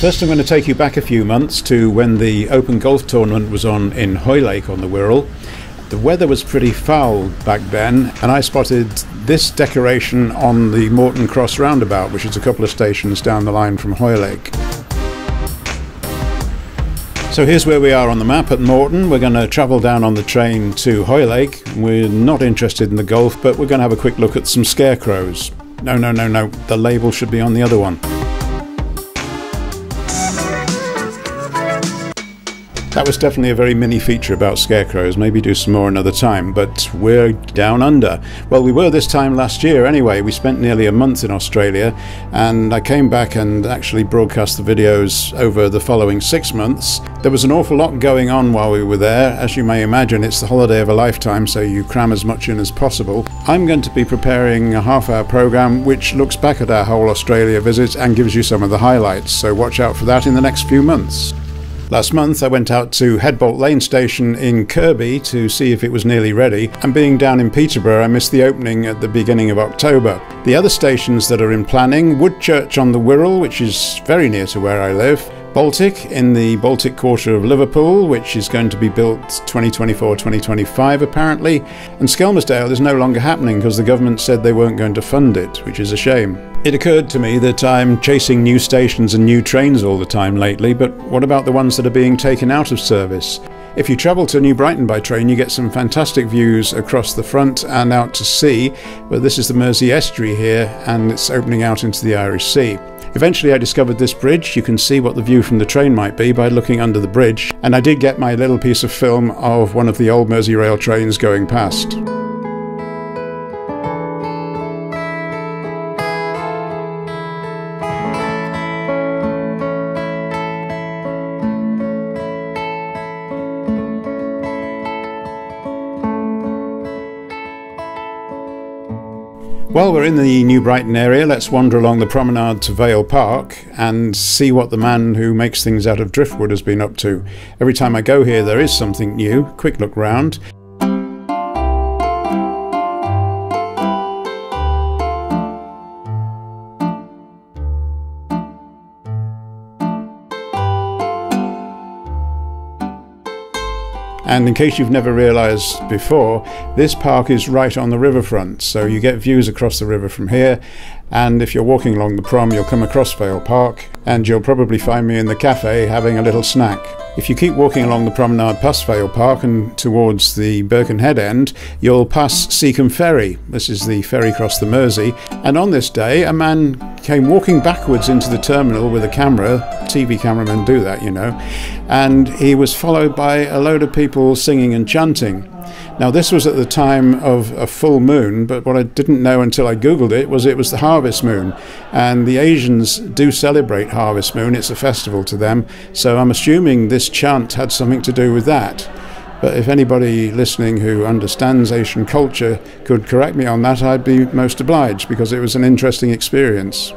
First I'm going to take you back a few months to when the Open Golf Tournament was on in Hoylake on the Wirral. The weather was pretty foul back then, and I spotted this decoration on the Morton Cross roundabout, which is a couple of stations down the line from Hoylake. So here's where we are on the map at Morton. We're going to travel down on the train to Hoylake. We're not interested in the golf, but we're going to have a quick look at some scarecrows. No, the label should be on the other one. That was definitely a very mini feature about scarecrows. Maybe do some more another time, but we're down under. Well, we were this time last year anyway. We spent nearly a month in Australia, and I came back and actually broadcast the videos over the following 6 months. There was an awful lot going on while we were there. As you may imagine, it's the holiday of a lifetime, so you cram as much in as possible. I'm going to be preparing a half-hour program which looks back at our whole Australia visit and gives you some of the highlights, so watch out for that in the next few months. Last month I went out to Headbolt Lane Station in Kirby to see if it was nearly ready, and being down in Peterborough I missed the opening at the beginning of October. The other stations that are in planning: Woodchurch on the Wirral, which is very near to where I live, Baltic in the Baltic Quarter of Liverpool, which is going to be built 2024-2025 apparently, and Skelmersdale is no longer happening because the government said they weren't going to fund it, which is a shame. It occurred to me that I'm chasing new stations and new trains all the time lately, but what about the ones that are being taken out of service? If you travel to New Brighton by train, you get some fantastic views across the front and out to sea, but this is the Mersey Estuary here, and it's opening out into the Irish Sea. Eventually I discovered this bridge. You can see what the view from the train might be by looking under the bridge, and I did get my little piece of film of one of the old Merseyrail trains going past. While we're in the New Brighton area, let's wander along the promenade to Vale Park and see what the man who makes things out of driftwood has been up to. Every time I go here there is something new. Quick look round. And in case you've never realised before, this park is right on the riverfront, so you get views across the river from here, and if you're walking along the prom you'll come across Vale Park, and you'll probably find me in the cafe having a little snack. If you keep walking along the promenade past Vale Park and towards the Birkenhead end, you'll pass Seacombe Ferry. This is the ferry across the Mersey, and on this day a man came walking backwards into the terminal with a camera. TV cameramen do that, you know, and he was followed by a load of people singing and chanting. Now this was at the time of a full moon, but what I didn't know until I googled it was the harvest moon, and the Asians do celebrate harvest moon. It's a festival to them, so I'm assuming this chant had something to do with that. But if anybody listening who understands Asian culture could correct me on that, I'd be most obliged, because it was an interesting experience.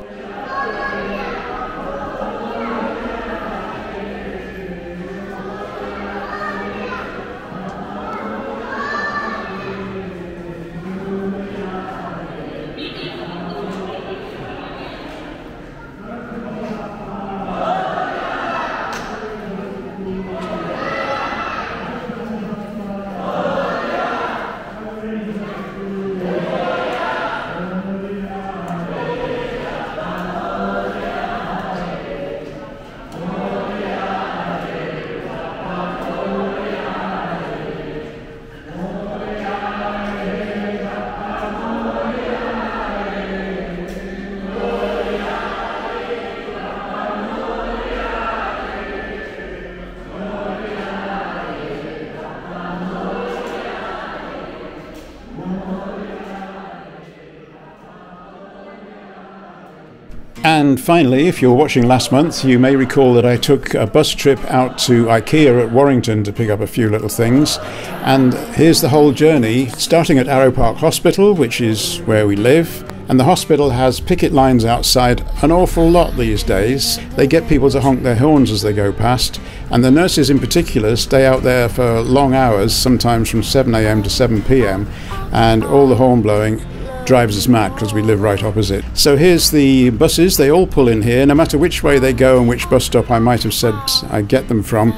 And finally, if you were watching last month, you may recall that I took a bus trip out to IKEA at Warrington to pick up a few little things. And here's the whole journey, starting at Arrow Park Hospital, which is where we live. And the hospital has picket lines outside an awful lot these days. They get people to honk their horns as they go past. And the nurses in particular stay out there for long hours, sometimes from 7 AM to 7 PM. And all the horn blowing drives us mad because we live right opposite. So here's the buses. They all pull in here, no matter which way they go and which bus stop I might have said I get them from.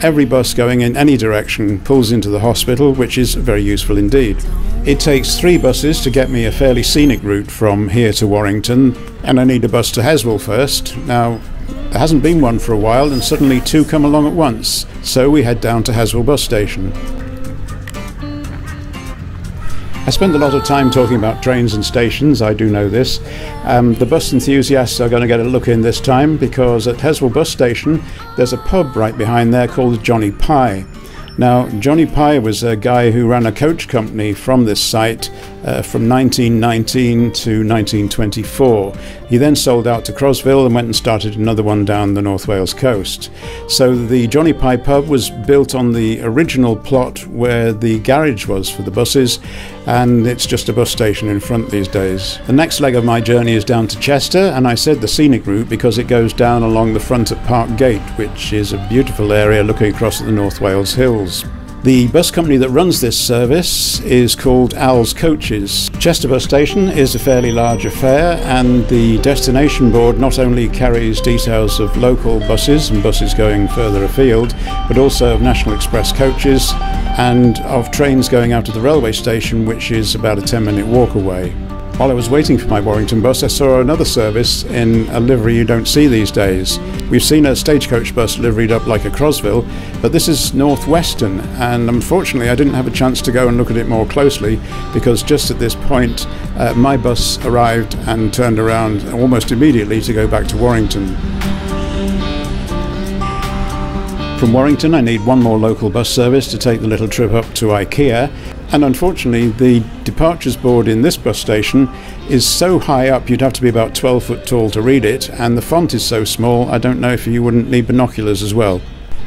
Every bus going in any direction pulls into the hospital, which is very useful indeed. It takes 3 buses to get me a fairly scenic route from here to Warrington, and I need a bus to Heswall first. Now, there hasn't been one for a while, and suddenly 2 come along at once, so we head down to Heswall bus station. I spend a lot of time talking about trains and stations, I do know this. The bus enthusiasts are going to get a look in this time, because at Heswall bus station there's a pub right behind there called Johnny Pie. Now, Johnny Pie was a guy who ran a coach company from this site from 1919 to 1924. He then sold out to Crosville and went and started another one down the North Wales coast. So the Johnny Pie pub was built on the original plot where the garage was for the buses, and it's just a bus station in front these days. The next leg of my journey is down to Chester, and I said the scenic route because it goes down along the front at Park Gate, which is a beautiful area looking across at the North Wales hills. The bus company that runs this service is called Owl's Coaches. Chester bus station is a fairly large affair, and the destination board not only carries details of local buses and buses going further afield, but also of National Express coaches and of trains going out to the railway station, which is about a 10-minute walk away. While I was waiting for my Warrington bus, I saw another service in a livery you don't see these days. We've seen a stagecoach bus liveried up like a Crosville, but this is North Western, and unfortunately I didn't have a chance to go and look at it more closely, because just at this point my bus arrived and turned around almost immediately to go back to Warrington. From Warrington I need one more local bus service to take the little trip up to IKEA, and unfortunately the departures board in this bus station is so high up you'd have to be about 12 foot tall to read it, and the font is so small I don't know if you wouldn't need binoculars as well.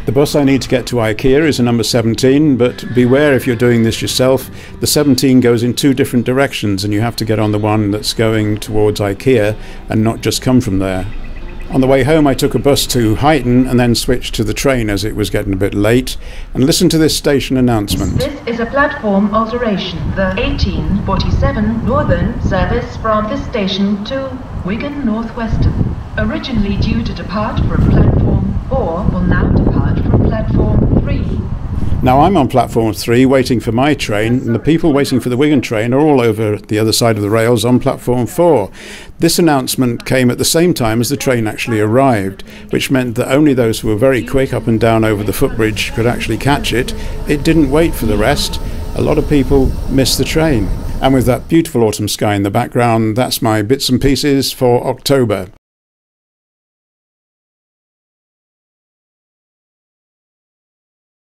The bus I need to get to IKEA is a number 17, but beware if you're doing this yourself, the 17 goes in 2 different directions and you have to get on the one that's going towards IKEA and not just come from there. On the way home I took a bus to Huyton and then switched to the train as it was getting a bit late, and listen to this station announcement. This is a platform alteration. The 1847 Northern service from this station to Wigan North Western, originally due to depart from platform 4, will now depart from platform 3. Now I'm on platform 3 waiting for my train, and the people waiting for the Wigan train are all over the other side of the rails on platform 4. This announcement came at the same time as the train actually arrived, which meant that only those who were very quick up and down over the footbridge could actually catch it. It didn't wait for the rest. A lot of people missed the train. And with that beautiful autumn sky in the background, that's my bits and pieces for October.